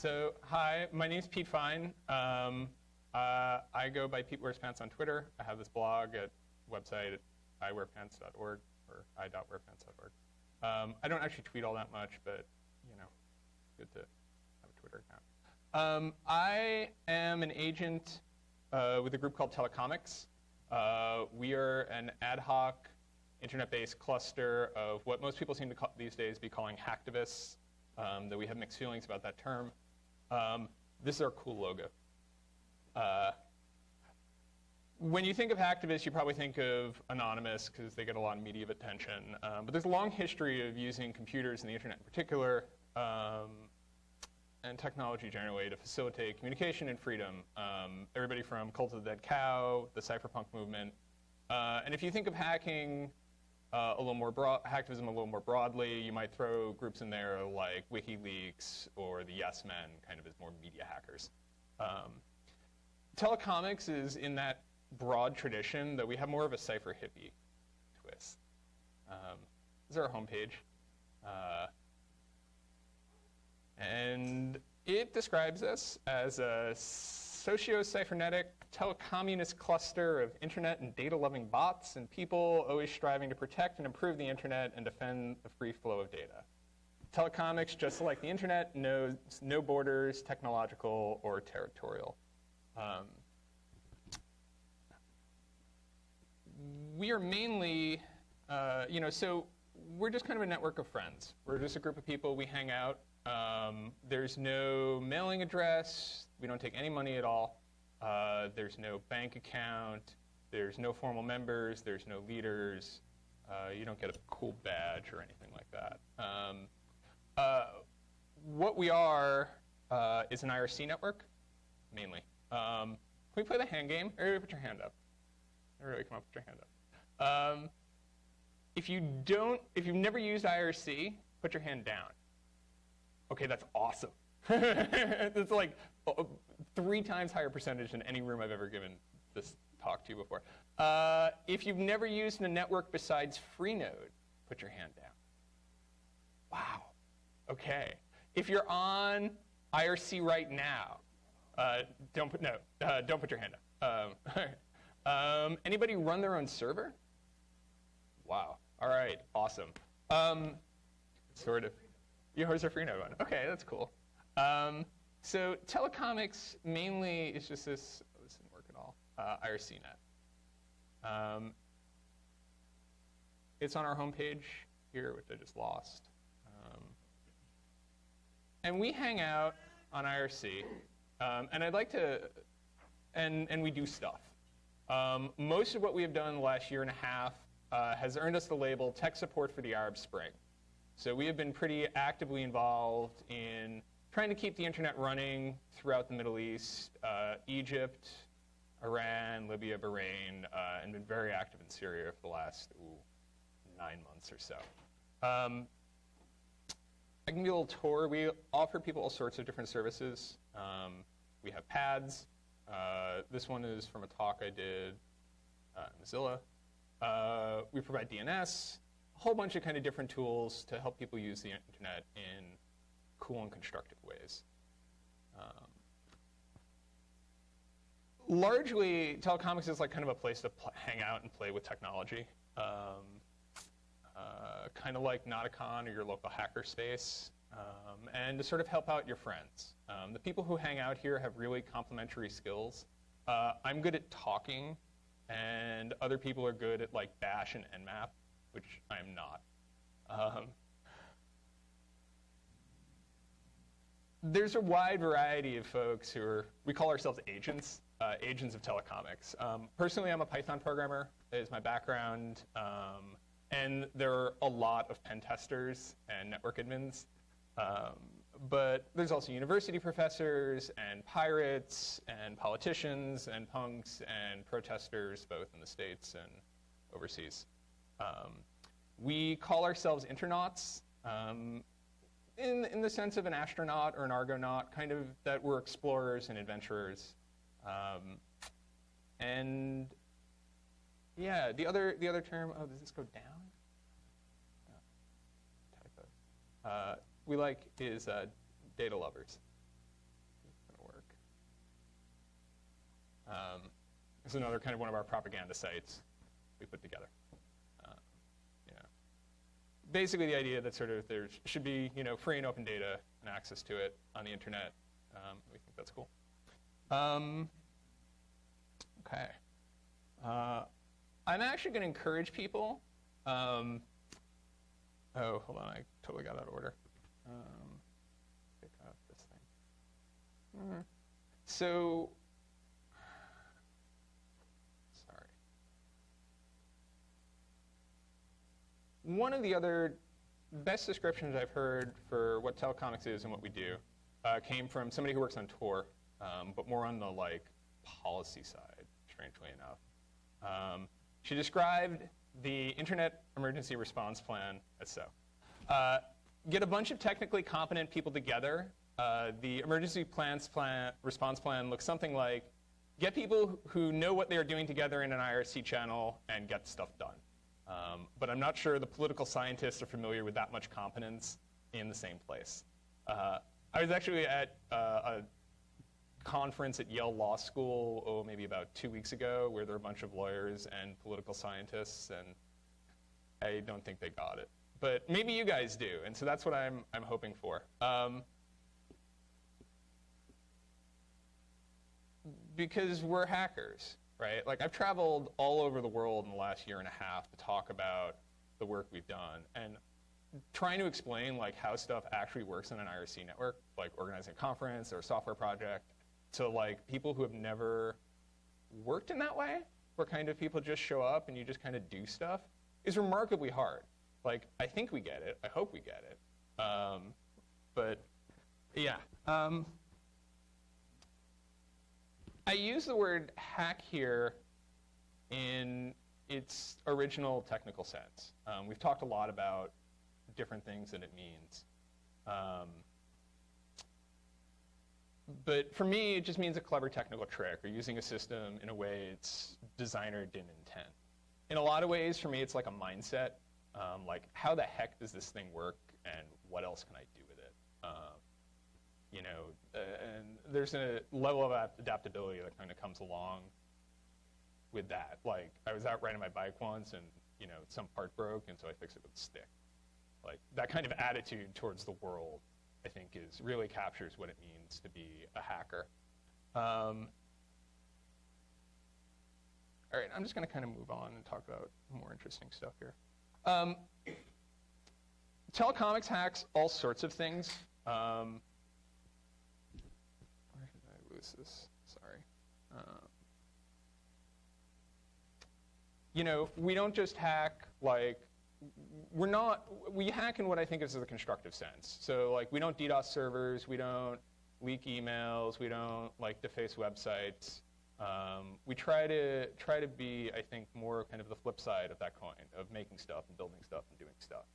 So, hi, my name's Pete Fein. I go by Pete Wears Pants on Twitter. I have this blog at website at iwearpants.org or i.wearpants.org. I don't actually tweet all that much, but you know, good to have a Twitter account. I am an agent with a group called Telecomix. We are an ad hoc internet-based cluster of what most people seem to these days be calling hacktivists, though we have mixed feelings about that term. This is our cool logo. When you think of hacktivists, you probably think of anonymous because they get a lot of media attention. But there's a long history of using computers and the internet in particular, and technology generally to facilitate communication and freedom. Everybody from Cult of the Dead Cow, the cypherpunk movement. And if you think of hacking hacktivism a little more broadly, you might throw groups in there like WikiLeaks or the Yes Men, kind of as more media hackers. Telecomix is in that broad tradition, though we have more of a cypher hippie twist. This is our homepage. And it describes us as a socio-cybernetic telecommunist cluster of internet and data-loving bots and people always striving to protect and improve the internet and defend the free flow of data. Telecomix, just like the internet, knows no borders, technological or territorial. We are mainly, so we're just kind of a network of friends. We're just a group of people, we hang out. There's no mailing address. We don't take any money at all. There's no bank account. There's no formal members. There's no leaders. You don't get a cool badge or anything like that. What we are is an IRC network, mainly. Can we play the hand game? Everybody put your hand up. Everybody come up, put your hand up. If you've never used IRC, put your hand down. Okay, that's awesome. It's like 3 times higher percentage than any room I've ever given this talk to before. If you've never used a network besides Freenode, put your hand down. Wow. Okay. If you're on IRC right now, don't put your hand up. Anybody run their own server? Wow. All right. Awesome. Sort of. Yours are Freenode one. Okay, that's cool. So Telecomix mainly is just this didn't work at all, IRCnet. It's on our homepage here, which I just lost. And we hang out on IRC, and I'd like to, and we do stuff. Most of what we have done in the last year and a half has earned us the label Tech Support for the Arab Spring. So we have been pretty actively involved in trying to keep the internet running throughout the Middle East, Egypt, Iran, Libya, Bahrain, and been very active in Syria for the last 9 months or so. I can give you a little tour. We offer people all sorts of different services. We have pads. This one is from a talk I did in Mozilla. We provide DNS. A whole bunch of kind of different tools to help people use the internet in cool and constructive ways. Largely, Telecomix is like kind of a place to hang out and play with technology. Kind of like Notacon or your local hacker space, and to sort of help out your friends. The people who hang out here have really complementary skills. I'm good at talking, and other people are good at like Bash and Nmap, which I'm not. There's a wide variety of folks who we call ourselves agents, agents of Telecomix. Personally, I'm a Python programmer, is my background, and there are a lot of pen testers and network admins. But there's also university professors and pirates and politicians and punks and protesters, both in the States and overseas. We call ourselves Internauts in the sense of an astronaut or an argonaut, kind of that we're explorers and adventurers. And yeah, the other term, does this go down? No. Typo. We like is data lovers. This is another kind of one of our propaganda sites we put together. Basically, the idea that sort of there should be free and open data and access to it on the internet. We think that's cool. Okay. I'm actually going to encourage people. Oh, hold on, I totally got out of order. Pick up this thing. So, sorry. One of the other best descriptions I've heard for what Telecomix is and what we do came from somebody who works on Tor, but more on the policy side, strangely enough. She described the Internet Emergency Response Plan as so. Get a bunch of technically competent people together. The emergency response plan looks something like, get people who know what they're doing together in an IRC channel and get stuff done. But I'm not sure the political scientists are familiar with that much competence in the same place. I was actually at a conference at Yale Law School, maybe about 2 weeks ago, where there were a bunch of lawyers and political scientists, and I don't think they got it. But maybe you guys do, and so that's what I'm hoping for. Because we're hackers, right? I've traveled all over the world in the last year and a half to talk about the work we've done, and trying to explain how stuff actually works in an IRC network, like organizing a conference or a software project, to people who have never worked in that way, where kind of people just show up and you just kind of do stuff, is remarkably hard. I think we get it. I hope we get it. But yeah. I use the word hack here in its original technical sense. We've talked a lot about different things that it means. But for me, it just means a clever technical trick, or using a system in a way its designer didn't intend. In a lot of ways, for me, it's like a mindset. How the heck does this thing work, and what else can I do with it? And there's a level of adaptability that kind of comes along with that. I was out riding my bike once, and some part broke, and so I fixed it with a stick. That kind of attitude towards the world, I think, really captures what it means to be a hacker. All right, I'm just going to kind of move on and talk about more interesting stuff here. Telecomix hacks all sorts of things. Where did I lose this? Sorry. We don't just hack we hack in what I think is the constructive sense. So we don't DDoS servers, we don't leak emails, we don't deface websites. We try to be, I think, more kind of the flip side of that coin, of making stuff and building stuff and doing stuff.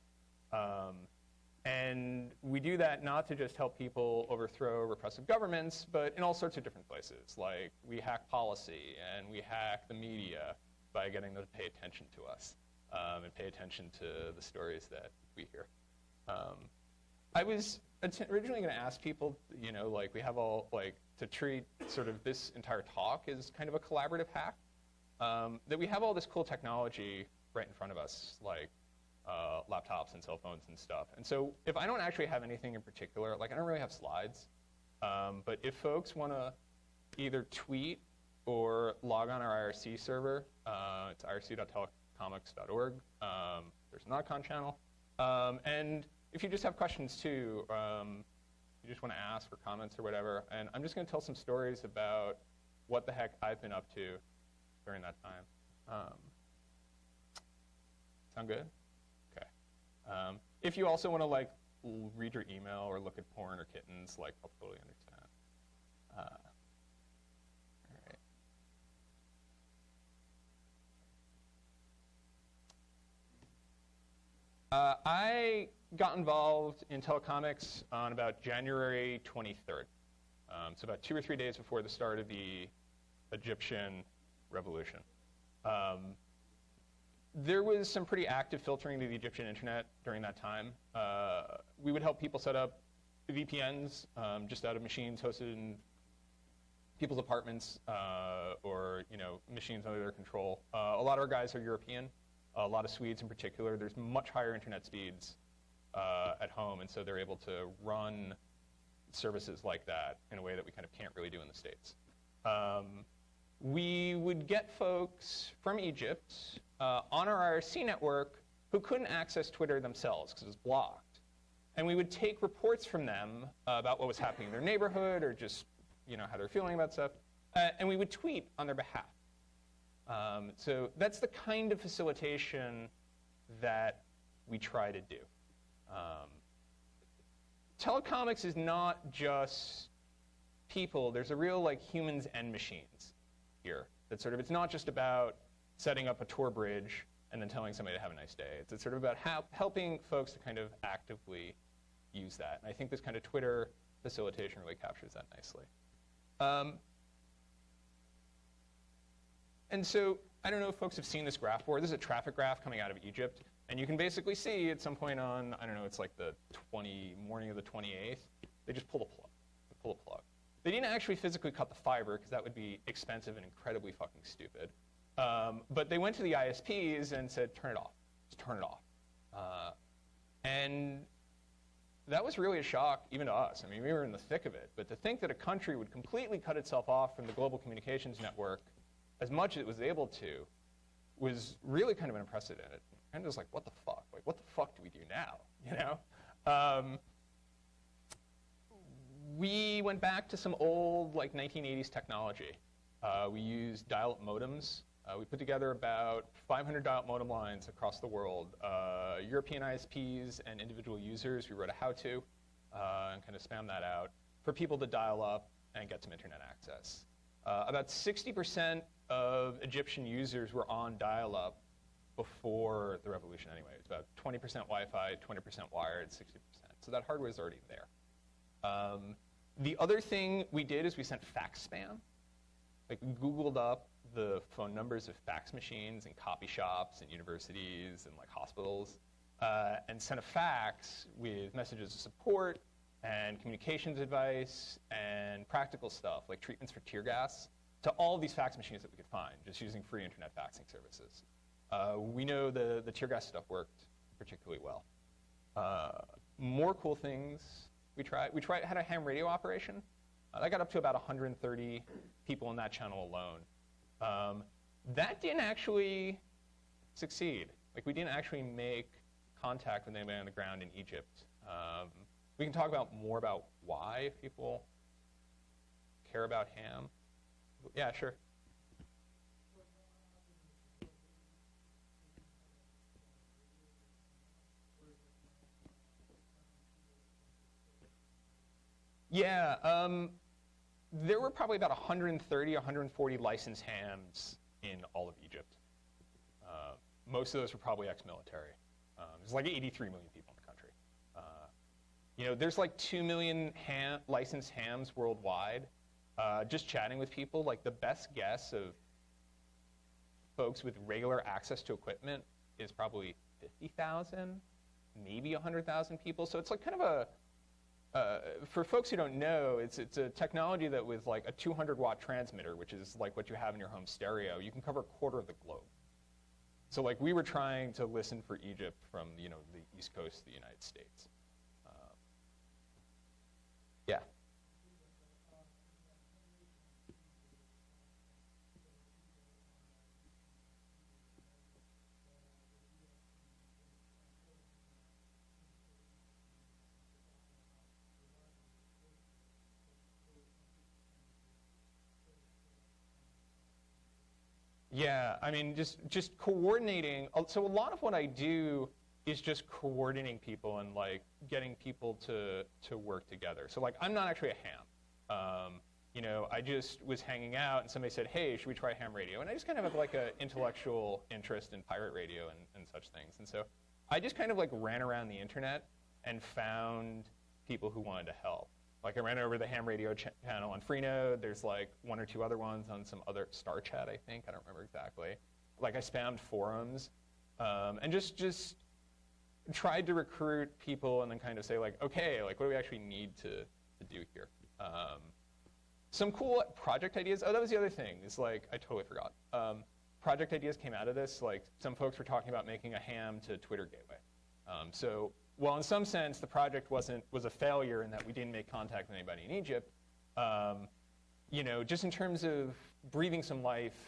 And we do that not to just help people overthrow repressive governments, but in all sorts of different places. We hack policy, and we hack the media by getting them to pay attention to us. And pay attention to the stories that we hear. I was originally going to ask people, we have all, to treat sort of this entire talk as kind of a collaborative hack. That we have all this cool technology right in front of us, laptops and cell phones and stuff. And so if I don't actually have anything in particular, I don't really have slides. But if folks want to either tweet or log on our IRC server, it's irc.telecomix.org. There's a Notacon channel. And if you just have questions too, you just want to ask for comments or whatever, and I'm just going to tell some stories about what the heck I've been up to during that time. Sound good? Okay. If you also want to read your email or look at porn or kittens, I'll totally understand. All right. I got involved in Telecomix on about January 23rd. So about 2 or 3 days before the start of the Egyptian revolution. There was some pretty active filtering to the Egyptian internet during that time. We would help people set up VPNs just out of machines hosted in people's apartments or machines under their control. A lot of our guys are European, a lot of Swedes in particular. There's much higher internet speeds at home, and so they're able to run services like that in a way that we kind of can't really do in the States. We would get folks from Egypt on our IRC network who couldn't access Twitter themselves because it was blocked. And we would take reports from them about what was happening in their neighborhood or just how they're feeling about stuff, and we would tweet on their behalf. So that's the kind of facilitation that we try to do. Telecomix is not just people. There's a real humans and machines here. That sort of, it's not just about setting up a Tor bridge and then telling somebody to have a nice day. It's sort of about helping folks to kind of actively use that. And I think this kind of Twitter facilitation really captures that nicely. And so I don't know if folks have seen this graph before. This is a traffic graph coming out of Egypt. And you can basically see at some point on, I don't know, it's like the morning of the 28th, they just pull the plug. They pull the plug. They didn't actually physically cut the fiber because that would be expensive and incredibly fucking stupid. But they went to the ISPs and said, turn it off. Just turn it off. And that was really a shock even to us. I mean, we were in the thick of it. But to think that a country would completely cut itself off from the global communications network as much as it was able to was really kind of unprecedented. And it was like, what the fuck? Like, what the fuck do we do now? We went back to some old 1980s technology. We used dial-up modems. We put together about 500 dial-up modem lines across the world. European ISPs and individual users, we wrote a how-to and kind of spammed that out for people to dial up and get some internet access. About 60% of Egyptian users were on dial-up before the revolution anyway. It's about 20% Wi-Fi, 20% wired, 60%. So that hardware is already there. The other thing we did is we sent fax spam. We Googled up the phone numbers of fax machines in copy shops and universities and hospitals and sent a fax with messages of support and communications advice and practical stuff like treatments for tear gas to all of these fax machines that we could find just using free internet faxing services. We know the tear gas stuff worked particularly well. More cool things we tried. Had a ham radio operation. That got up to about 130 people in that channel alone. That didn't actually succeed. We didn't actually make contact with anybody on the ground in Egypt. We can talk more about why if people care about ham. Yeah, sure. Yeah, there were probably about 130, 140 licensed hams in all of Egypt. Most of those were probably ex-military. There's 83 million people in the country. There's 2 million licensed hams worldwide. Just chatting with people, the best guess of folks with regular access to equipment is probably 50,000, maybe 100,000 people. So it's kind of a for folks who don't know, it's a technology that with a 200-watt transmitter, which is what you have in your home stereo, you can cover a quarter of the globe. So we were trying to listen for Egypt from the East Coast of the United States. Yeah. Yeah, I mean, just coordinating. So a lot of what I do is just coordinating people and getting people to work together. So I'm not actually a ham. I just was hanging out and somebody said, hey, should we try ham radio? And I just kind of have an intellectual interest in pirate radio and such things. And so I just kind of ran around the internet and found people who wanted to help. I ran over the ham radio channel on Freenode. There's one or two other ones on some other Star Chat, I think. I don't remember exactly. I spammed forums and just tried to recruit people and then kind of say okay, what do we actually need to do here? Some cool project ideas. Oh, that was the other thing. Is like, I totally forgot. Project ideas came out of this. Like, some folks were talking about making a ham to Twitter gateway. So, while in some sense the project was a failure in that we didn't make contact with anybody in Egypt, you know, just in terms of breathing some life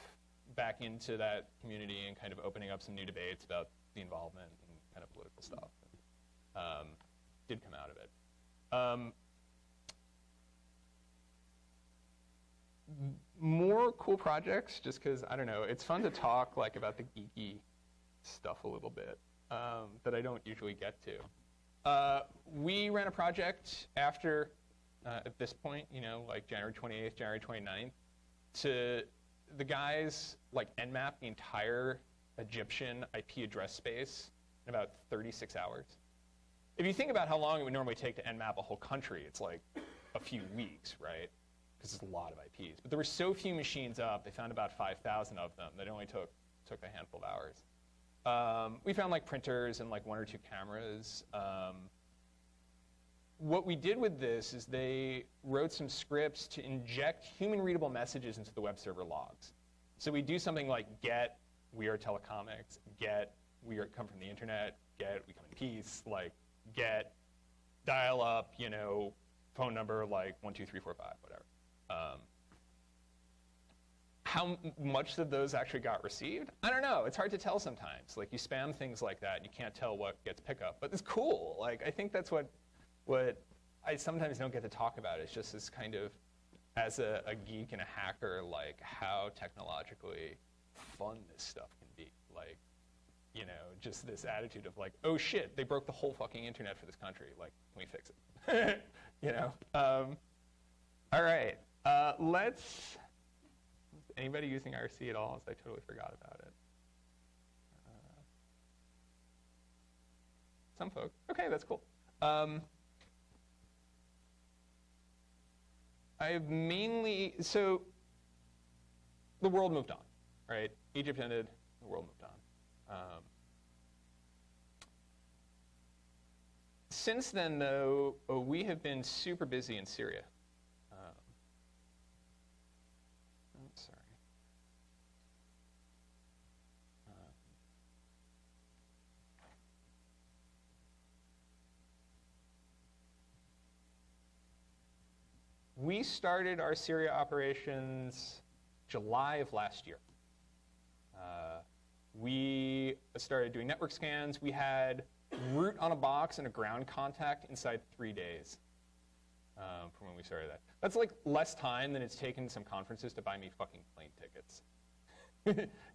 back into that community and kind of opening up some new debates about the involvement and kind of political stuff, did come out of it. More cool projects, just because, I don't know, it's fun to talk like about the geeky stuff a little bit that I don't usually get to. We ran a project after, at this point, you know, like January 28th, January 29th, to the guys like nmap the entire Egyptian IP address space in about 36 hours. If you think about how long it would normally take to nmap a whole country, it's like a few weeks, right? Because it's a lot of IPs. But there were so few machines up, they found about 5,000 of them, that it only took a handful of hours. We found like printers and like 1 or 2 cameras. What we did with this is they wrote some scripts to inject human-readable messages into the web server logs. So we do something like get, we are Telecomix, get, we come from the internet, get, we come in peace, like get, dial up, you know, phone number like 12345, whatever. How much of those actually got received? I don't know. It's hard to tell sometimes. Like, you spam things like that, you can't tell what gets pickup. But it's cool. Like, I think that's what I sometimes don't get to talk about. It's just this kind of, as a geek and a hacker, like how technologically fun this stuff can be. Like, you know, just this attitude of like, oh shit, they broke the whole fucking internet for this country. Like, can we fix it? You know. All right. Anybody using IRC at all? I totally forgot about it. Some folks. Okay, that's cool. I've mainly, so the world moved on, right? Egypt ended, the world moved on. Since then, though, we have been super busy in Syria. Sorry. We started our Syria operations July of last year. We started doing network scans. We had root on a box and a ground contact inside 3 days from when we started that. That's like less time than it's taken some conferences to buy me fucking plane tickets.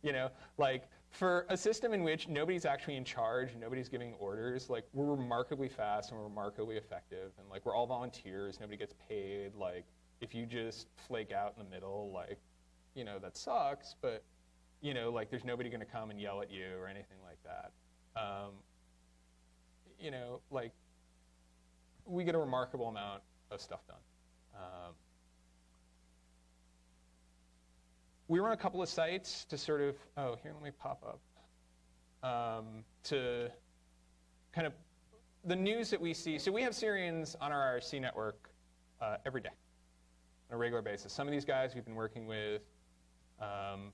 You know, like for a system in which nobody's actually in charge, nobody's giving orders, like we're remarkably fast and we're remarkably effective, and like we're all volunteers, nobody gets paid. Like if you just flake out in the middle, like, you know, that sucks, but you know, like there's nobody gonna come and yell at you or anything like that. You know, like we get a remarkable amount of stuff done. We run a couple of sites to sort of, oh, here, let me pop up, to kind of the news that we see. So we have Syrians on our IRC network every day on a regular basis. Some of these guys we've been working with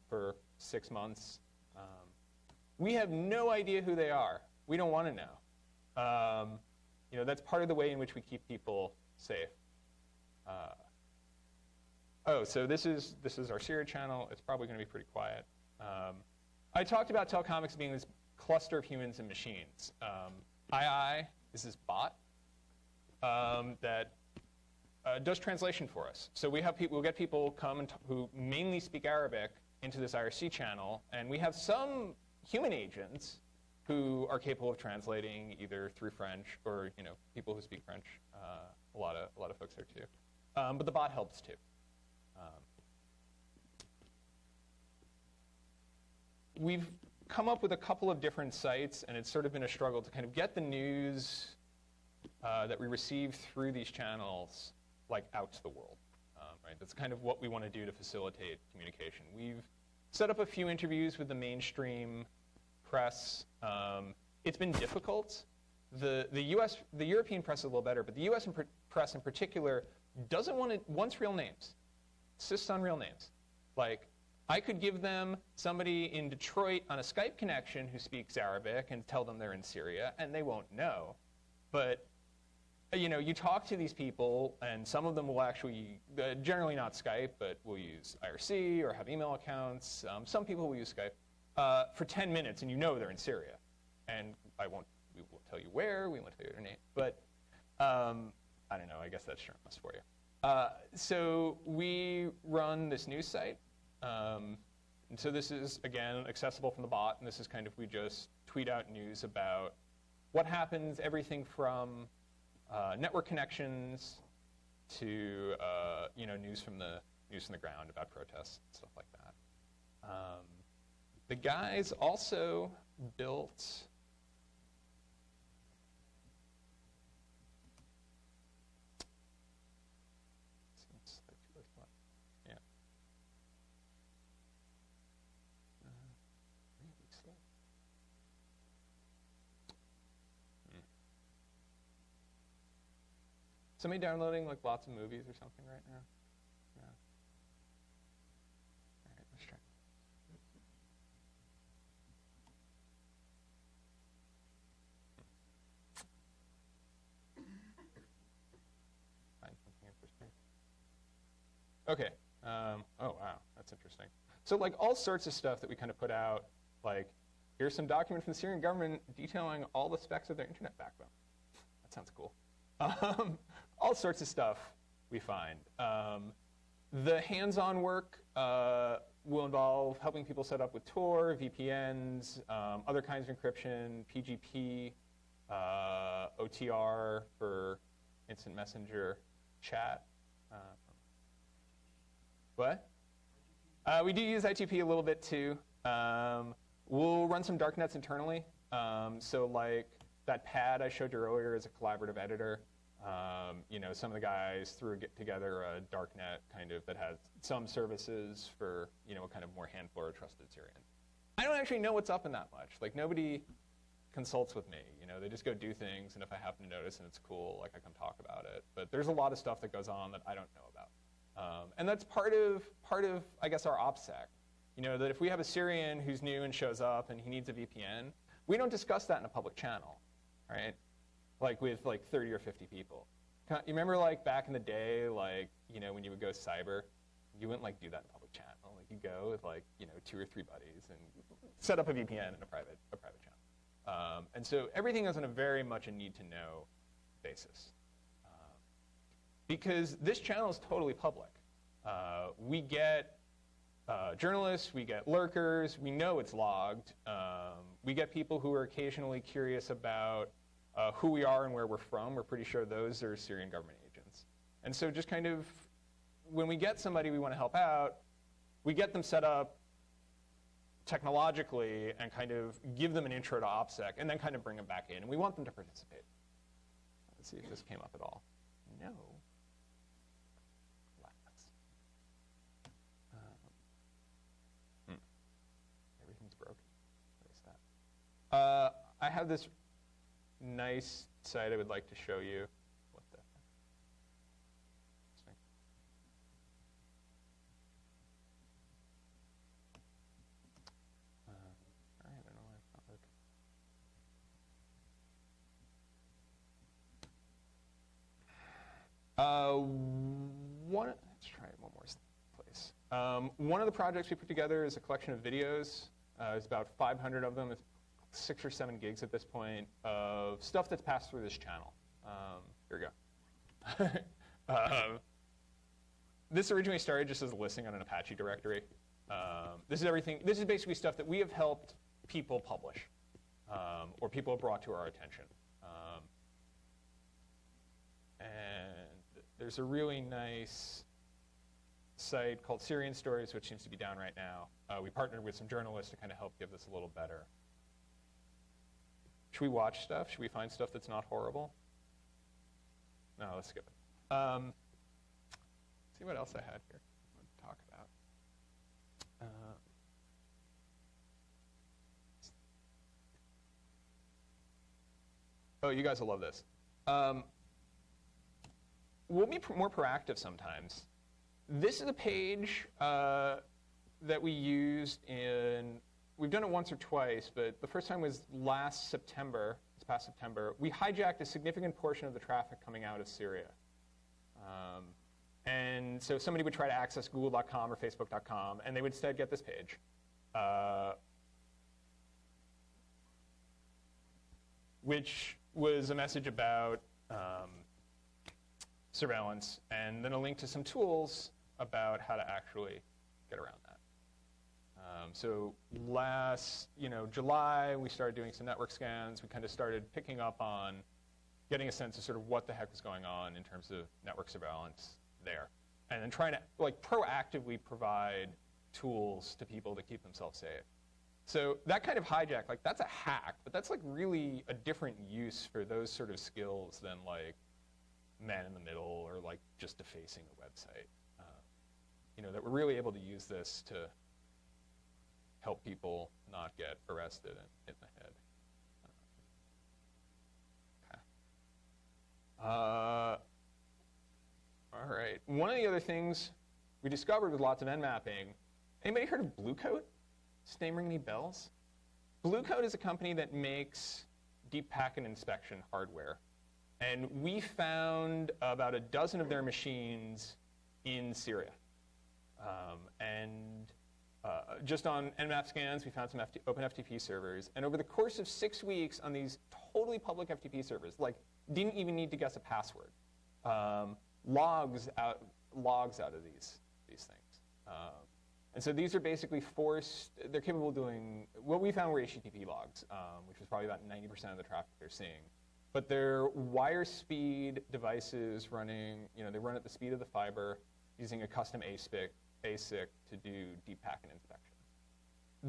for 6 months. We have no idea who they are. We don't want to know. You know, that's part of the way in which we keep people safe. Oh, so this is our Syria channel. It's probably going to be pretty quiet. I talked about Telecomix being this cluster of humans and machines. II is this bot that does translation for us. So we'll get people come who mainly speak Arabic into this IRC channel, and we have some human agents who are capable of translating either through French or, you know, people who speak French. A lot of folks there too. But the bot helps too. We've come up with a couple of different sites, and it's sort of been a struggle to kind of get the news that we receive through these channels like out to the world. Right? That's kind of what we want to do to facilitate communication. We've set up a few interviews with the mainstream press. It's been difficult. The European press is a little better, but the US press in particular wants real names. insists on real names. Like, I could give them somebody in Detroit on a Skype connection who speaks Arabic and tell them they're in Syria, and they won't know. But you talk to these people, and some of them will actually, generally not Skype, but will use IRC or have email accounts. Some people will use Skype for 10 minutes, and you know they're in Syria. And we won't tell you where, we won't tell you their name. But I don't know, I guess that's journalist for you. So we run this news site. And so this is, again, accessible from the bot, and this is kind of, we just tweet out news about what happens, everything from network connections to news from the ground about protests, stuff like that. The guys also built somebody downloading like lots of movies or something right now? Yeah. All right, let's try. Find something interesting. Okay. Oh wow, that's interesting. So like all sorts of stuff that we kind of put out, like here's some document from the Syrian government detailing all the specs of their internet backbone. That sounds cool. All sorts of stuff we find. The hands-on work will involve helping people set up with Tor, VPNs, other kinds of encryption, PGP, OTR for instant messenger chat. What? We do use ITP a little bit too. We'll run some darknets internally. So like that pad I showed you earlier is a collaborative editor. Some of the guys threw together a darknet kind of that has some services for, a kind of more handful or trusted Syrian. I don't actually know what's up in that much. Like nobody consults with me. They just go do things, and if I happen to notice and it's cool, like I come talk about it. But there's a lot of stuff that goes on that I don't know about. And that's part of, I guess, our OPSEC. That if we have a Syrian who's new and shows up and he needs a VPN, we don't discuss that in a public channel, right? Like with like 30 or 50 people. You remember like back in the day, like, when you would go cyber, you wouldn't like do that in public channel. Like you go with like, 2 or 3 buddies and set up a VPN in a private channel. And so everything is on a very much a need to know basis. Because this channel is totally public. We get journalists, we get lurkers, we know it's logged. We get people who are occasionally curious about who we are and where we're from. We're pretty sure those are Syrian government agents. And so just kind of, when we get somebody we want to help out, we get them set up technologically and kind of give them an intro to OPSEC and then kind of bring them back in. And we want them to participate. Let's see if this came up at all. No. Everything's broken. What is that? I have this nice site I would like to show you. What the heck? All right, I don't know why it's not working. Let's try it one more place. One of the projects we put together is a collection of videos. There's about 500 of them. It's 6 or 7 gigs at this point of stuff that's passed through this channel. Here we go. This originally started just as a listing on an Apache directory. This is everything. This is basically stuff that we have helped people publish or people have brought to our attention. And there's a really nice site called Syrian Stories, which seems to be down right now. We partnered with some journalists to kind of help give this a little better. Should we watch stuff? Should we find stuff that's not horrible? No, let's skip it. See what else I had here to talk about. Oh, you guys will love this. We'll be more proactive sometimes. This is a page that we used in, we've done it once or twice, but the first time was last September, this past September. We hijacked a significant portion of the traffic coming out of Syria. And so somebody would try to access google.com or facebook.com, and they would instead get this page. Which was a message about surveillance, and then a link to some tools about how to actually get around that. So last July, we started doing some network scans. We kind of started picking up on getting a sense of sort of what the heck was going on in terms of network surveillance there. And then trying to proactively provide tools to people to keep themselves safe. So that kind of hijack, that's a hack, but that's really a different use for those sort of skills than man in the middle or just defacing a website. That we're really able to use this to help people not get arrested and hit in the head. All right. One of the other things we discovered with lots of nmapping, anybody heard of Blue Coat? Does name ring any bells? Blue Coat is a company that makes deep packet inspection hardware. And we found about a dozen of their machines in Syria. Just on Nmap scans, we found some open FTP servers. And over the course of 6 weeks on these totally public FTP servers, didn't even need to guess a password, logs out of these things. And so these are basically forced, they're capable of doing, what we found were HTTP logs, which was probably about 90% of the traffic they're seeing. But they're wire speed devices running, they run at the speed of the fiber using a custom ASIC to do deep packet inspection.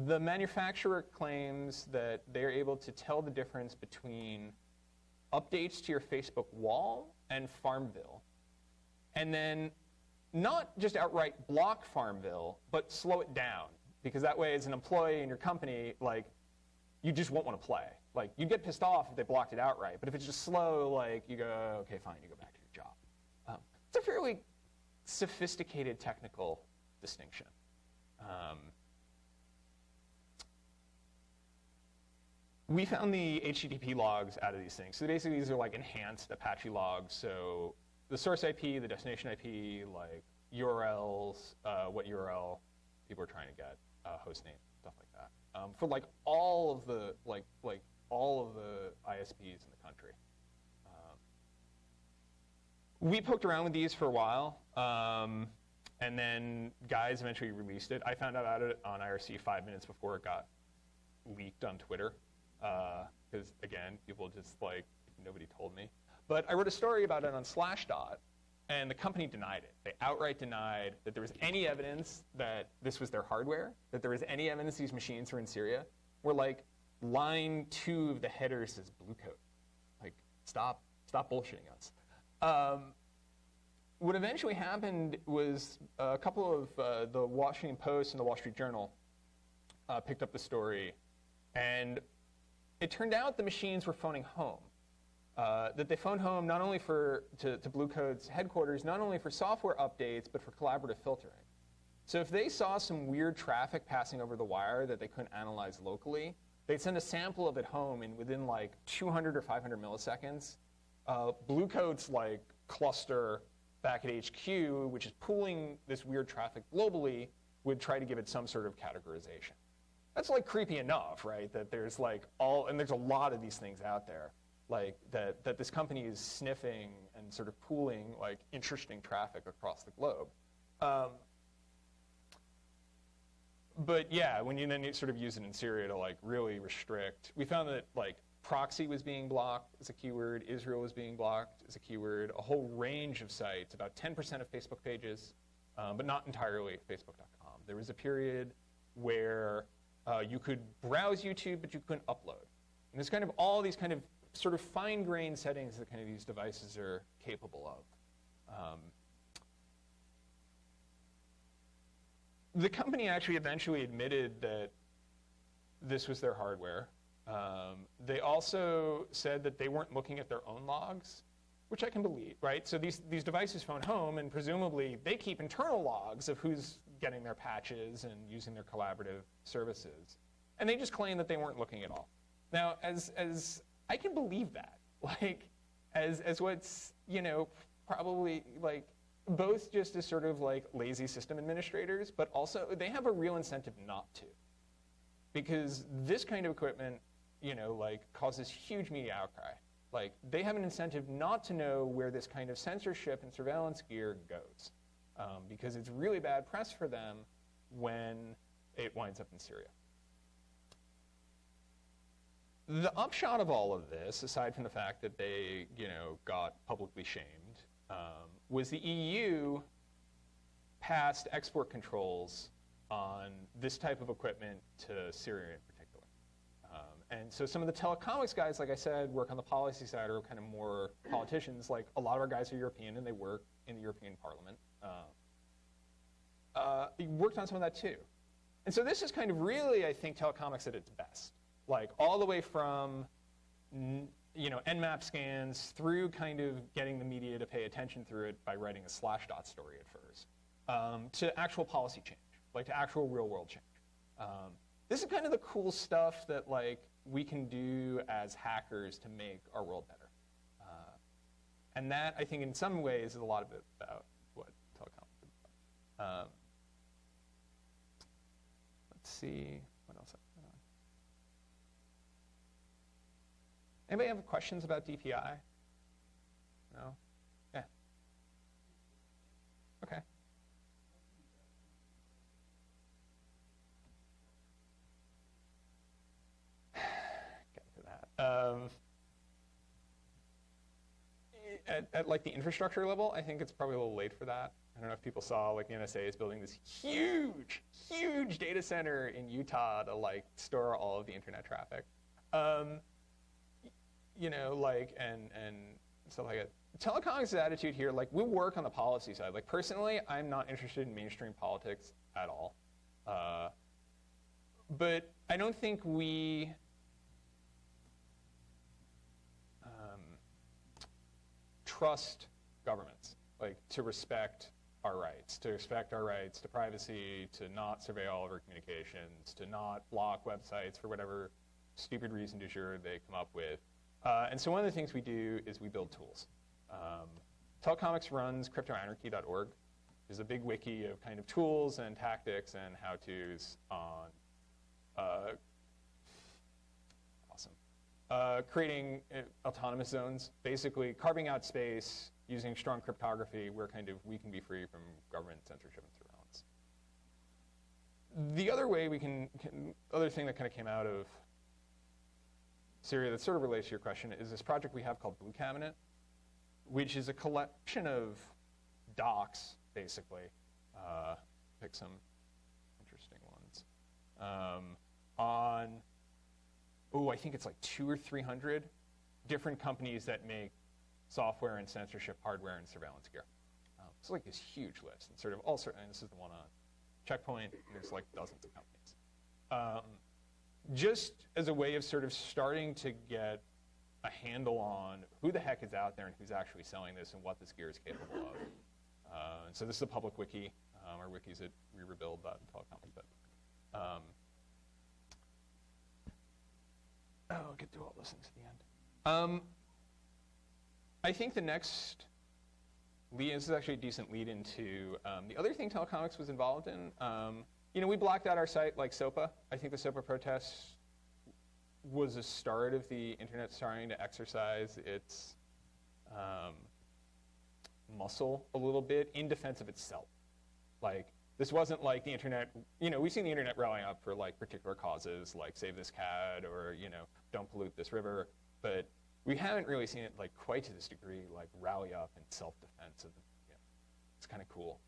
The manufacturer claims that they're able to tell the difference between updates to your Facebook wall and Farmville. And then not just outright block Farmville, but slow it down. Because that way, as an employee in your company, you just won't want to play. You'd get pissed off if they blocked it outright. But if it's just slow, you go, OK, fine, you go back to your job. It's a fairly sophisticated technical distinction. We found the HTTP logs out of these things. So basically, these are enhanced Apache logs. So the source IP, the destination IP, URLs, what URL people are trying to get, host name, stuff like that. For all of the all of the ISPs in the country. We poked around with these for a while, and then guys eventually released it. I found out about it on IRC 5 minutes before it got leaked on Twitter, because again, people just nobody told me. But I wrote a story about it on Slashdot, and the company denied it. They outright denied that there was any evidence that this was their hardware, that there was any evidence these machines were in Syria. Where line 2 of the header says Blue Coat. Stop bullshitting us. What eventually happened was a couple of the Washington Post and the Wall Street Journal picked up the story, and it turned out the machines were phoning home. That they phoned home not only to Blue Coat's headquarters, not only for software updates, but for collaborative filtering. So if they saw some weird traffic passing over the wire that they couldn't analyze locally, they'd send a sample of it home, and within 200 or 500 milliseconds, Blue Coat's cluster back at HQ, which is pooling this weird traffic globally, would try to give it some sort of categorization. That's creepy enough, right? That there's and there's a lot of these things out there, that this company is sniffing and sort of pooling interesting traffic across the globe. But yeah, when you then sort of use it in Syria to really restrict, we found that proxy was being blocked as a keyword, Israel was being blocked as a keyword, a whole range of sites, about 10% of Facebook pages, but not entirely Facebook.com. There was a period where you could browse YouTube, but you couldn't upload. And there's kind of all these kind of sort of fine-grained settings that kind of these devices are capable of. The company actually eventually admitted that this was their hardware. They also said that they weren't looking at their own logs. which I can believe, right? So these devices phone home, and presumably they keep internal logs of who's getting their patches and using their collaborative services. And they just claim that they weren't looking at all. Now, as I can believe that, like, as what's, you know, probably, like, both just as sort of like lazy system administrators, but also they have a real incentive not to. Because this kind of equipment, you know, like, causes huge media outcry. Like, they have an incentive not to know where this kind of censorship and surveillance gear goes, because it's really bad press for them when it winds up in Syria. The upshot of all of this, aside from the fact that they, you know, got publicly shamed, was the EU passed export controls on this type of equipment to Syria in particular. And so some of the Telecomix guys, like I said, work on the policy side, or kind of more politicians. Like, a lot of our guys are European, and they work in the European Parliament. Worked on some of that too. And so this is kind of really, I think, Telecomix at its best. Like, all the way from, you know, Nmap scans through kind of getting the media to pay attention through it by writing a Slashdot story at first, to actual policy change, like to actual real world change. This is kind of the cool stuff that, like, we can do as hackers to make our world better. And that, I think, in some ways, is a lot of it about what Telecomix is about. Let's see, what else I've got on. Anybody have questions about DPI? No? Yeah. Okay. At like the infrastructure level, I think it's probably a little late for that. I don't know if people saw, like, the NSA is building this huge, huge data center in Utah to, like, store all of the internet traffic. You know, like, and stuff like that. Telecomix's attitude here, like, we work on the policy side. Like, personally, I'm not interested in mainstream politics at all. But I don't think we trust governments, like, to respect our rights to privacy, to not survey all of our communications, to not block websites for whatever stupid reason du jour they come up with. And so one of the things we do is we build tools. Telecomix runs cryptoanarchy.org. There's a big wiki of kind of tools and tactics and how-tos on creating autonomous zones, basically carving out space, using strong cryptography where kind of we can be free from government censorship and surveillance. The other way we other thing that kind of came out of Syria that sort of relates to your question is this project we have called Blue Cabinet, which is a collection of docs, basically. Pick some interesting ones. On, I think it's like 200 or 300 different companies that make software and censorship hardware and surveillance gear. It's like this huge list, and sort of all sorts. And this is the one on Checkpoint. There's like dozens of companies. Just as a way of sort of starting to get a handle on who the heck is out there and who's actually selling this and what this gear is capable of. And so this is a public wiki. Our wiki's at rerebuild.telecomix. I'll get through all those things at the end. I think the next lead, this is actually a decent lead into the other thing Telecomix was involved in. You know, we blocked out our site like SOPA. I think the SOPA protests was a start of the internet starting to exercise its muscle a little bit in defense of itself. Like, this wasn't like the internet, you know, we've seen the internet rallying up for like particular causes, like save this cat or, you know, don't pollute this river, but we haven't really seen it like quite to this degree, like rally up in self-defense of the, you know, it's kind of cool.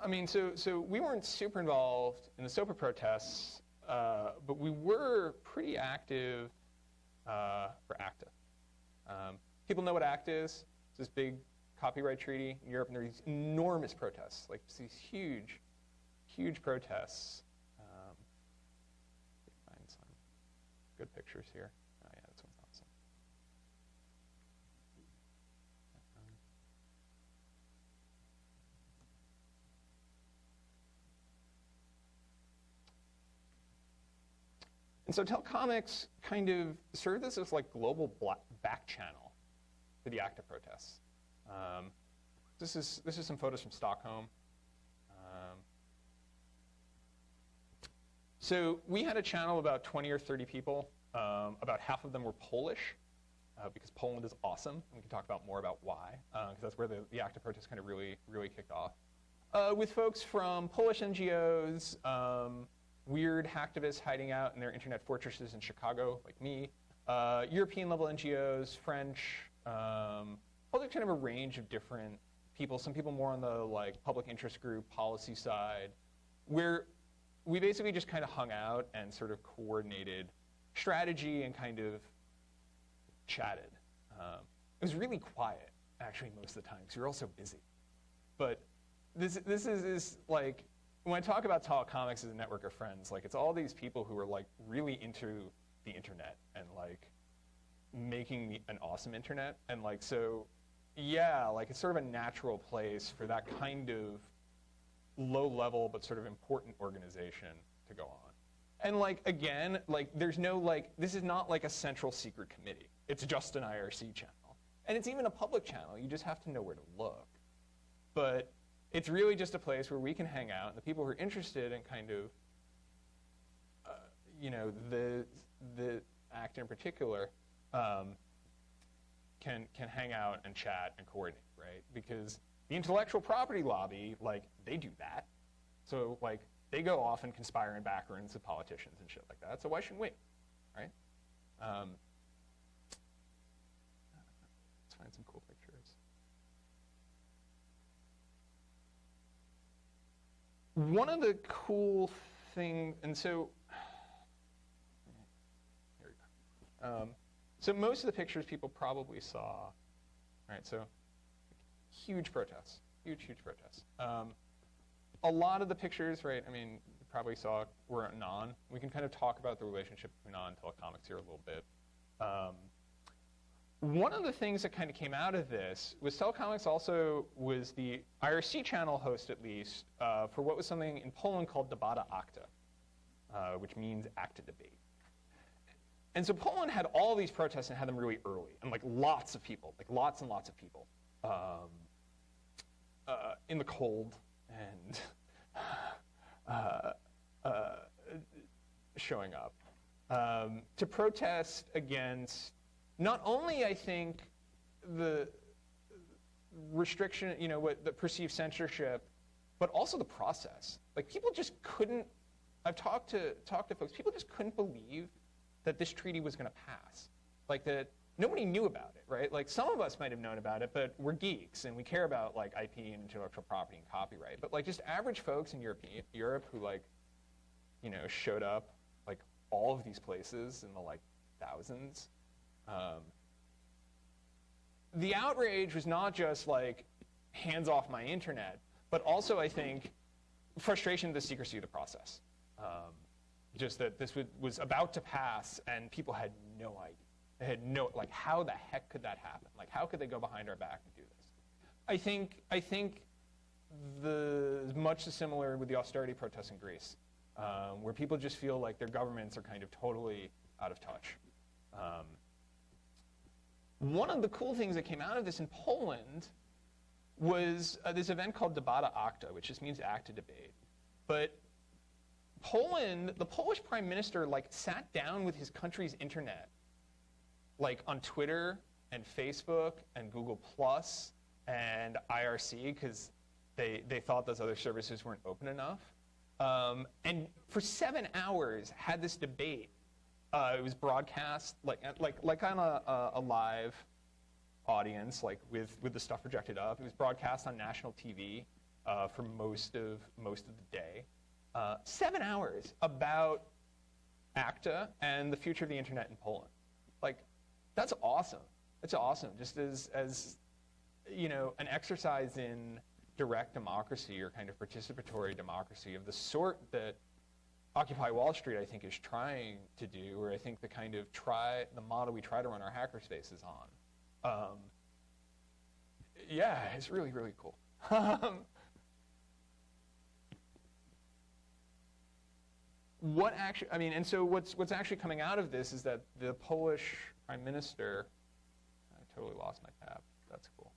I mean, so we weren't super involved in the SOPA protests, but we were pretty active for ACTA. People know what ACTA is. It's this big copyright treaty in Europe, and there are these enormous protests, like these huge, huge protests pictures here. Oh yeah, this one's awesome. And so Telecomix kind of served as this like global back channel for the ACTA protests. This is some photos from Stockholm. So we had a channel of about 20 or 30 people. About half of them were Polish, because Poland is awesome. And we can talk about more about why, because that's where the ACTA protests kind of really kicked off. With folks from Polish NGOs, weird hacktivists hiding out in their internet fortresses in Chicago, like me, European-level NGOs, French, all kind of a range of different people. Some people more on the like public interest group policy side, where we basically just kind of hung out and sort of coordinated strategy and kind of chatted. It was really quiet, actually, most of the time, because we were all so busy. But this is like, when I talk about Telecomix as a network of friends, like it's all these people who are like really into the internet and like making an awesome internet. And like, so yeah, like it's sort of a natural place for that kind of low level but sort of important organization to go on. And like, again, like there's no like, this is not like a central secret committee. It's just an IRC channel. And it's even a public channel. You just have to know where to look. But it's really just a place where we can hang out, and the people who are interested in kind of, you know, the act in particular, can hang out and chat and coordinate, right? Because the intellectual property lobby, like, they do that. So, like, they go off and conspire in back rooms with politicians and shit like that. So why shouldn't we, right? Let's find some cool pictures. One of the cool things, and so, here we go. So most of the pictures people probably saw, right? So huge protests, huge protests. A lot of the pictures, right, I mean, you probably saw were anon. We can kind of talk about the relationship between anon and Telecomix here a little bit. One of the things that kind of came out of this was Telecomix also was the IRC channel host, at least, for what was something in Poland called Debata Acta, which means ACTA debate. And so Poland had all these protests and had them really early, and like lots of people, like lots and lots of people in the cold and showing up to protest against not only, I think, the restriction, you know, what the perceived censorship, but also the process. Like people just couldn't. I've talked to folks. People just couldn't believe that this treaty was going to pass. Like that nobody knew about it, right? Like some of us might have known about it, but we're geeks and we care about like IP and intellectual property and copyright. But like just average folks in Europe who like, you know, showed up like all of these places in the like thousands. The outrage was not just like hands off my internet, but also I think frustration at the secrecy of the process. Just that this was about to pass and people had no idea. They had no, like how the heck could that happen? Like how could they go behind our back and do this? I think much similar with the austerity protests in Greece, where people just feel like their governments are kind of totally out of touch. One of the cool things that came out of this in Poland was this event called Debata Acta, which just means ACTA debate. But Poland, the Polish prime minister, like sat down with his country's internet, like on Twitter and Facebook and Google Plus and IRC, because they thought those other services weren't open enough. And for 7 hours had this debate. It was broadcast like on a live audience, like with the stuff projected up. It was broadcast on national TV for most of the day. 7 hours about ACTA and the future of the internet in Poland. Like, that's awesome. It's awesome. Just as you know, an exercise in direct democracy or kind of participatory democracy of the sort that Occupy Wall Street, I think, is trying to do, or I think the kind of the model we try to run our hackerspace is on. Yeah, it's really, really cool. What actually, I mean, and so what's actually coming out of this is that the Polish prime minister, I totally lost my tab, that's cool,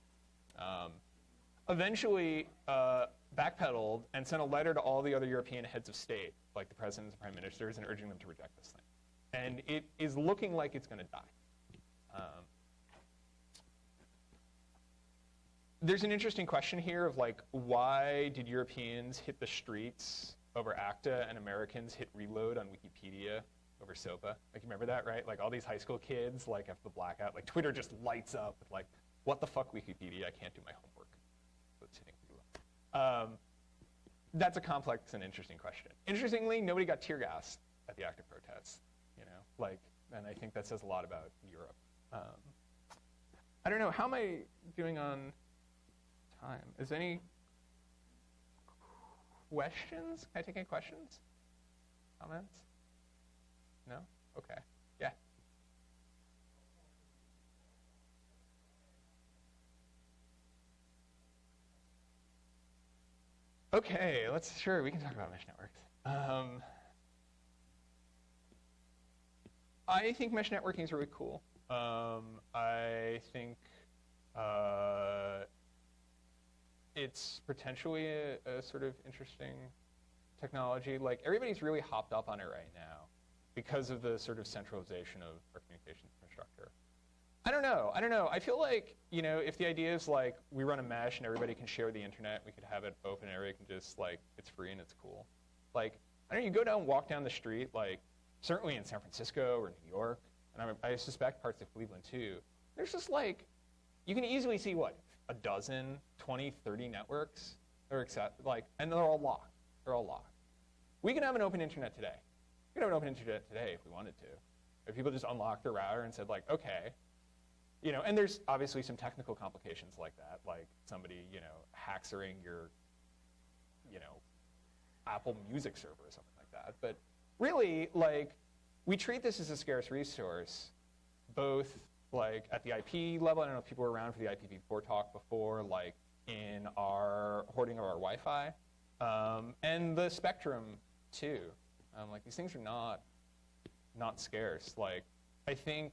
eventually backpedaled and sent a letter to all the other European heads of state, like the presidents and prime ministers, and urging them to reject this thing. And it is looking like it's going to die. There's an interesting question here of like, why did Europeans hit the streets over ACTA and Americans hit reload on Wikipedia over SOPA? Like, you remember that, right? Like all these high school kids, like after the blackout, like Twitter just lights up with like, what the fuck Wikipedia, I can't do my homework. So it's hitting reload. That's a complex and interesting question. Interestingly, nobody got tear gassed at the ACTA protests, you know? Like, and I think that says a lot about Europe. I don't know, how am I doing on time? Is there any questions? Can I take any questions? Comments? No? Okay. Yeah. Okay, we can talk about mesh networks. I think mesh networking is really cool. I think it's potentially a sort of interesting technology. Like, everybody's really hopped up on it right now because of the sort of centralization of our communications infrastructure. I don't know. I feel like, you know, if the idea is like we run a mesh and everybody can share the internet, we could have it open and everybody can just like, it's free and it's cool. Like, I don't know, you go down and walk down the street, like certainly in San Francisco or New York, and I suspect parts of Cleveland too, there's just like, you can easily see what, a dozen, 20, 30 networks, or like, and they're all locked. They're all locked. We can have an open internet today. We can have an open internet today if we wanted to. If people just unlocked their router and said like, okay, you know, and there's obviously some technical complications like that, like somebody, you know, hacksering your, you know, Apple Music server or something like that. But really, like, we treat this as a scarce resource, both like at the IP level. I don't know if people were around for the IPv4 talk before, like in our hoarding of our Wi-Fi, and the spectrum too. Like, these things are not scarce. Like, I think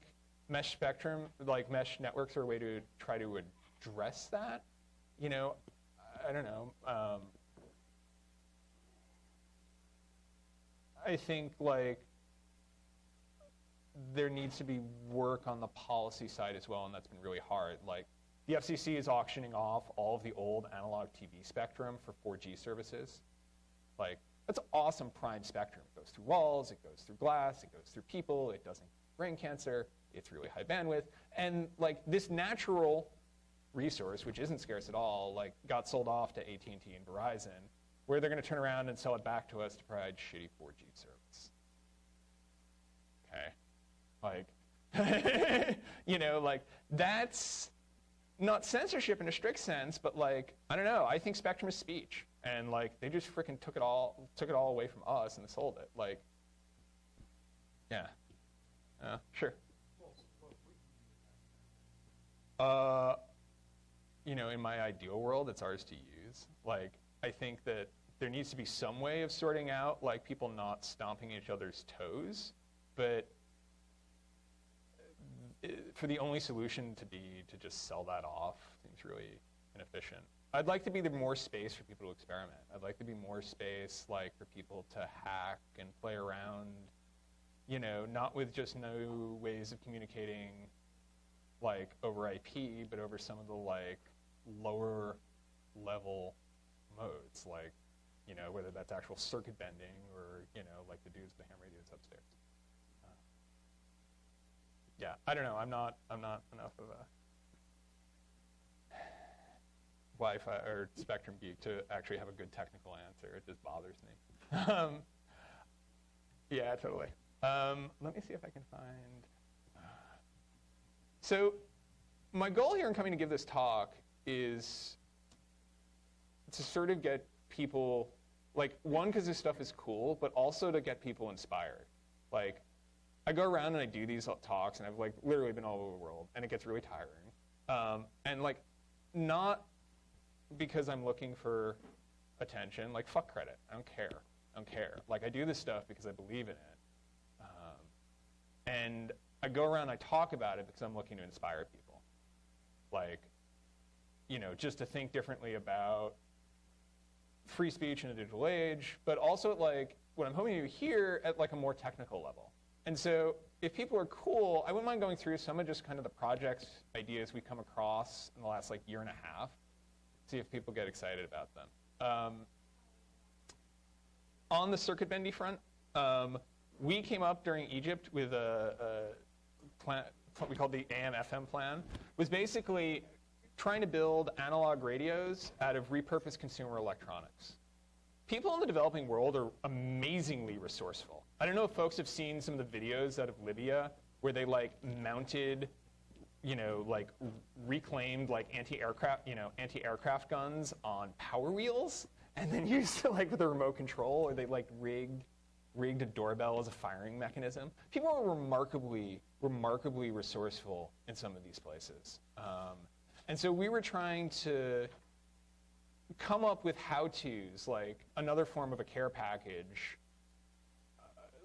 mesh spectrum, like mesh networks, are a way to try to address that. You know, I don't know. I think like there needs to be work on the policy side as well, and that's been really hard. Like, the FCC is auctioning off all of the old analog TV spectrum for 4G services. Like, that's awesome prime spectrum. It goes through walls, it goes through glass, it goes through people, it doesn't give brain cancer, it's really high bandwidth. And like, this natural resource, which isn't scarce at all, like got sold off to AT&T and Verizon, where they're going to turn around and sell it back to us to provide shitty 4G service. Okay. Like, you know, like, that's not censorship in a strict sense, but like, I don't know, I think spectrum is speech. And like, they just freaking took it all away from us and sold it. Like, yeah. Sure. You know, in my ideal world, it's ours to use. Like, I think that there needs to be some way of sorting out, like, people not stomping each other's toes, but for the only solution to be to just sell that off seems really inefficient. I'd like to be there more space for people to experiment. I'd like to be more space, like, for people to hack and play around, you know, not with just no ways of communicating, like, over IP, but over some of the, like, lower level modes, like, you know, whether that's actual circuit bending or, you know, like the dudes with the ham radios upstairs. Yeah, I don't know. I'm not enough of a Wi-Fi or spectrum geek to actually have a good technical answer. It just bothers me. Yeah, totally. Let me see if I can find. So my goal here in coming to give this talk is to sort of get people Like, one, because this stuff is cool, but also to get people inspired. Like, I go around and I do these talks, and I've like literally been all over the world, and it gets really tiring. And like, not because I'm looking for attention. Like, fuck credit. I don't care. I don't care. Like, I do this stuff because I believe in it. And I go around and I talk about it because I'm looking to inspire people. Like, you know, just to think differently about free speech in a digital age, but also like what I'm hoping to do here at like a more technical level. And so if people are cool, I wouldn't mind going through some of just kind of the projects, ideas we've come across in the last like year and a half, see if people get excited about them. On the circuit bendy front, we came up during Egypt with a plan, what we called the AM/FM plan, was basically trying to build analog radios out of repurposed consumer electronics. People in the developing world are amazingly resourceful. I don't know if folks have seen some of the videos out of Libya where they like mounted, you know, like reclaimed like anti-aircraft guns on power wheels, and then used it like with a remote control, or they like rigged a doorbell as a firing mechanism. People are remarkably resourceful in some of these places. And so we were trying to come up with how-tos, like another form of a care package,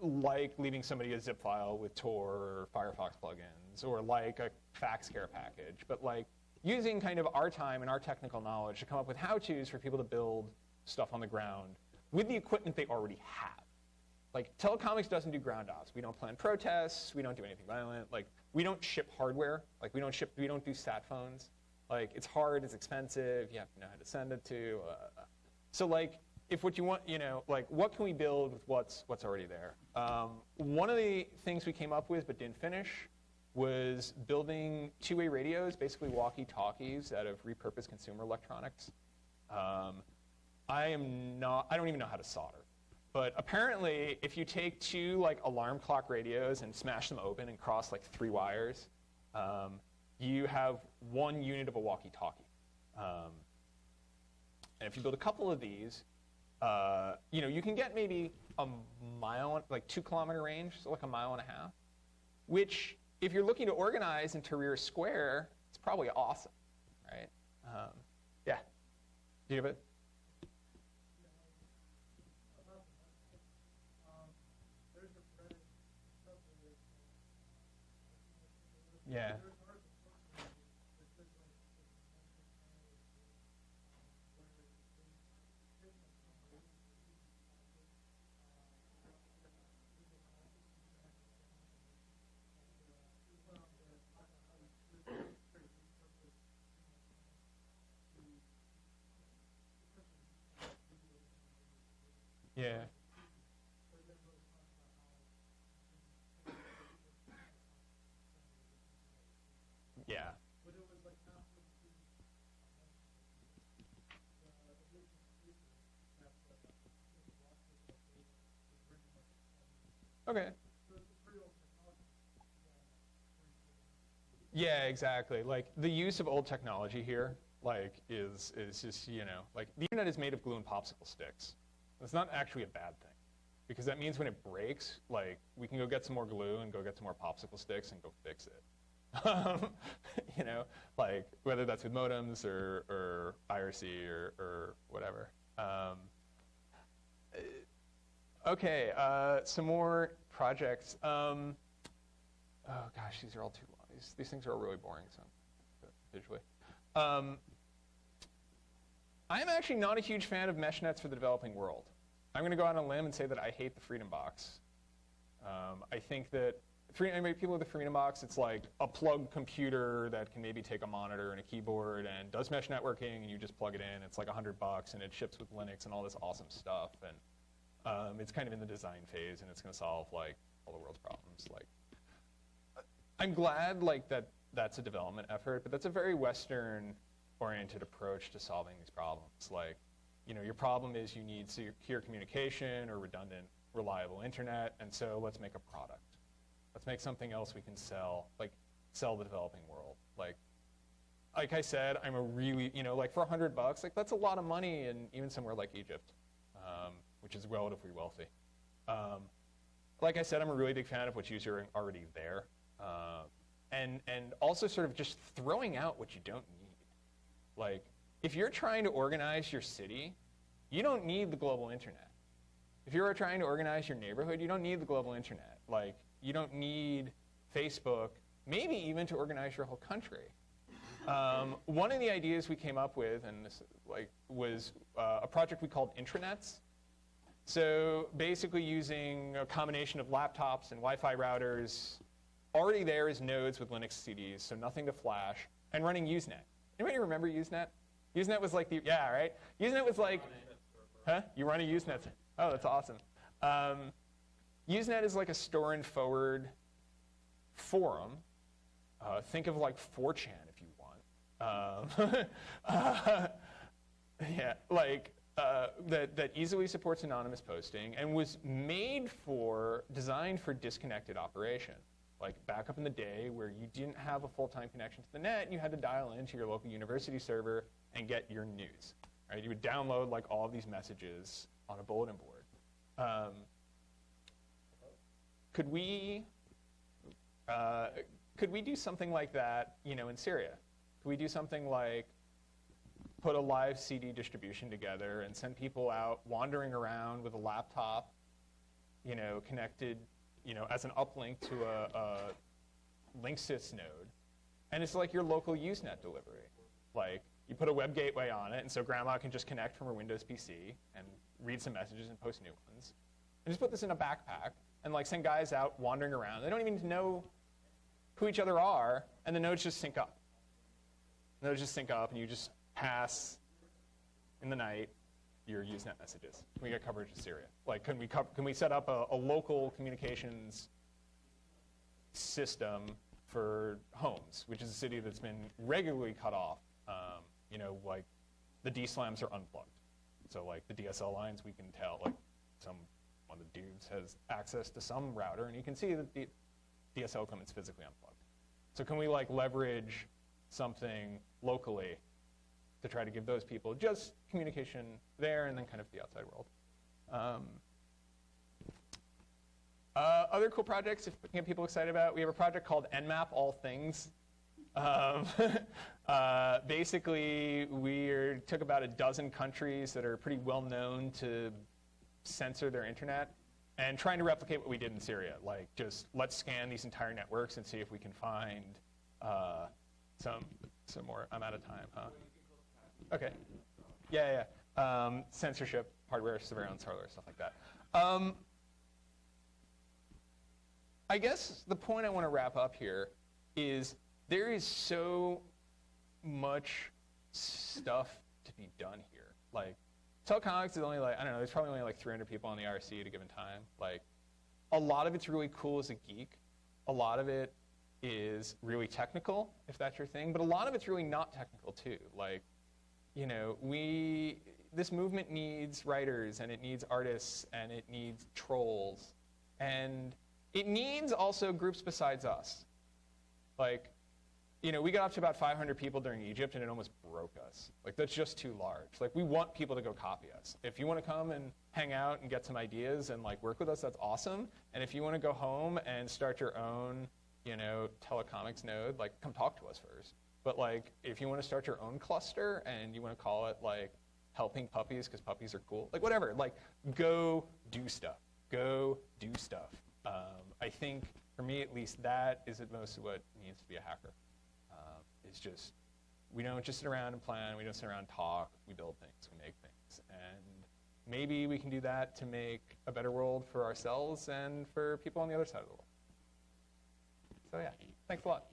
like leaving somebody a zip file with Tor or Firefox plugins, or like a fax care package, but like using kind of our time and our technical knowledge to come up with how-tos for people to build stuff on the ground with the equipment they already have. Like, Telecomix doesn't do ground ops. We don't plan protests. We don't do anything violent. Like, we don't ship hardware. Like, we don't do sat phones. Like, it's hard, it's expensive. You have to know how to send it to. So, like, if what you want, you know, like, what can we build with what's already there? One of the things we came up with but didn't finish was building two-way radios, basically walkie-talkies out of repurposed consumer electronics. I don't even know how to solder. But apparently, if you take two like alarm clock radios and smash them open and cross like 3 wires, you have 1 unit of a walkie-talkie. And if you build a couple of these, you know, you can get maybe a mile, like 2-kilometer range, so like 1.5 miles, which if you're looking to organize in Tahrir Square, it's probably awesome, right? Yeah. Do you have it? Yeah. Yeah. Yeah. Okay. Yeah, exactly. Like, the use of old technology here, like, is just, you know, like, the internet is made of glue and popsicle sticks. It's not actually a bad thing, because that means when it breaks, like, we can go get some more glue and go get some more popsicle sticks and go fix it. You know, like, whether that's with modems or IRC or whatever. Okay, some more projects. Oh gosh, these are all too long. These things are all really boring, so visually. I'm actually not a huge fan of mesh nets for the developing world. I'm going to go out on a limb and say that I hate the Freedom Box. I think that people with the Freedom Box, it's like a plugged computer that can maybe take a monitor and a keyboard and does mesh networking, and you just plug it in. It's like $100, and it ships with Linux and all this awesome stuff. And it's kind of in the design phase, and it's going to solve like all the world's problems. Like, I'm glad like that's a development effort, but that's a very Western-oriented approach to solving these problems. Like, you know, your problem is you need secure communication or redundant, reliable internet, and so let's make a product. Let's make something else we can sell, like sell the developing world. Like I said, I'm a really, you know, like for $100, like that's a lot of money, and even somewhere like Egypt. which is relatively wealthy. Like I said, I'm a really big fan of what's usually already there. And also sort of just throwing out what you don't need. Like, if you're trying to organize your city, you don't need the global internet. If you're trying to organize your neighborhood, you don't need the global internet. Like, you don't need Facebook, maybe even to organize your whole country. One of the ideas we came up with, and this was a project we called Internauts. So basically using a combination of laptops and Wi-Fi routers, already there is nodes with Linux CDs, so nothing to flash, and running Usenet. Anybody remember Usenet? Usenet was like yeah, right? Usenet was like, huh? You run a Usenet? Oh, that's awesome. Usenet is like a store and forward forum. Think of like 4chan if you want. Yeah, like that easily supports anonymous posting and was designed for disconnected operation. Like back up in the day where you didn't have a full-time connection to the net, and you had to dial into your local university server and get your news. Right? You would download like all of these messages on a bulletin board. Could we do something like that, in Syria? Could we do something like put a live CD distribution together and send people out wandering around with a laptop, connected, as an uplink to a Linksys node, and it's like your local Usenet delivery. Like you put a web gateway on it, and so grandma can just connect from her Windows PC and read some messages and post new ones, and just put this in a backpack and like send guys out wandering around. They don't even know who each other are, and the nodes just sync up. The nodes just sync up, and you just pass in the night your Usenet messages. We get coverage of Syria. Like, can we set up a local communications system for Homs, which is a city that's been regularly cut off? Like the DSLAMs are unplugged. So like the DSL lines, we can tell like one of the dudes has access to some router, and you can see that the DSL equipment's physically unplugged. So can we like leverage something locally to try to give those people just communication there and then kind of the outside world? Other cool projects, if we can get people excited about, we have a project called Nmap All Things. Basically, we took about a dozen countries that are pretty well known to censor their internet and trying to replicate what we did in Syria. Like, just let's scan these entire networks and see if we can find some more. I'm out of time, huh? Okay. Yeah. Censorship, hardware, surveillance, hardware, stuff like that. I guess the point I want to wrap up here is there is so much stuff to be done here. Like, Telecomix is only like, I don't know, there's probably only like 300 people on the IRC at a given time. Like, a lot of it's really cool as a geek. A lot of it is really technical, if that's your thing. But a lot of it's really not technical, too. Like, this movement needs writers, and it needs artists, and it needs trolls. And it needs also groups besides us. Like, we got up to about 500 people during Egypt, and it almost broke us. Like, that's just too large. Like, we want people to go copy us. If you want to come and hang out and get some ideas and, like, work with us, that's awesome. And if you want to go home and start your own, Telecomix node, like, come talk to us first. But, like, if you want to start your own cluster and you want to call it, like, helping puppies because puppies are cool, like, whatever. Like, go do stuff. Go do stuff. I think, for me at least, that is at most what it means to be a hacker. It's just, we don't just sit around and plan, we don't sit around and talk, we build things, we make things. And maybe we can do that to make a better world for ourselves and for people on the other side of the world. So yeah, thanks a lot.